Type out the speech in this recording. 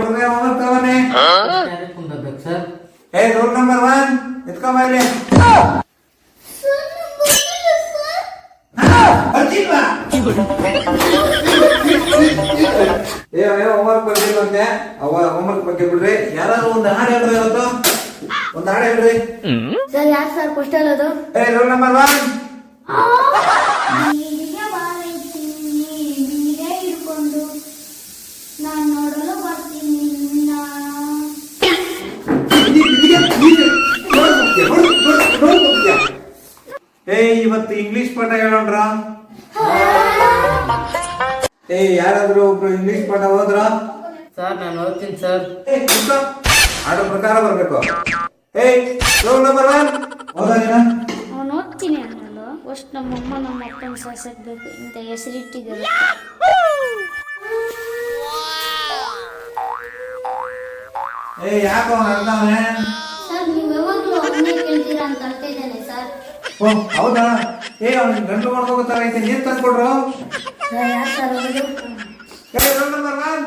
ಹುಡುಗ homework ತಗೋನೆ. ಕುಂದಬೇಕು sir. Roll number 1 ಎತ್ಕೊಂಬ ಇಲ್ಲಿ. Homework ಬರ್ತಿಲ್ವಂತೆ. Homework ಬಗ್ಗೆ ಬಿಡ್ರಿ. ಯಾರಾದ್ರೂ ಒಂದು ಹಾಡು ಹೇಳ್ರಿ, ಇವತ್ತು ಒಂದು ಹಾಡು ಹೇಳ್ರಿ. ಸರ್ ಯಾರು ಸರ್ ಫಸ್ಟ್ ಹೇಳೋದು? Roll number 1. ಹಿಡ್ಕೊಂಡು ನಾನು ನೋಡಲು ಬರ್ತೀನಿ. ಇವತ್ತು ಇಂಗ್ಲಿಷ್ ಪಾಠ ಹೇಳೋಣ್ರ. ಯಾರಾದ್ರೂ ಒಬ್ರು ಇಂಗ್ಲಿಷ್ ಪಾಠ ಹೋದ್ರ? ಸರ್ ನಾನು ಓದ್ತೀನಿ ಸರ್. ಆಡೋ ಪ್ರಕಾರ ಬರ್ಬೇಕು. ರೋಲ್ ನಂಬರ್ 1 ಹೋದಾಗಿನ ಅವನು ಓದ್ತೀನಿ ಅನ್ನೋದು ಫಸ್ಟ್ ನಮ್ಮಮ್ಮ ನಮ್ಮ ಅಪ್ಪನ ಸಾಯಿಸಬೇಕು ಇಂಥ ಹೆಸರಿಟ್ಟಿದ್ದಾರೆ. ಯಾಕೋ ಅರ್ಧವೇ? ಸರ್ ನೀವು ಯಾವಾಗಲೂ ಅವನ್ನೇ ಕೇಳ್ತೀರಾ ಅಂತ ಅರ್ಥ ಇದ್ದೇನೆ ಸರ್. ಹೌದಾ? ಅವ್ನಿಗೆ ಗಂಟು ಮಾಡ್ಕೋತಾರ ಐತೆ, ನೀರ್ ತಂದ್ಕೊಡ್ರು. ಯಾರು ಸರ್ ಹೋಗೋದು? Roll number 1.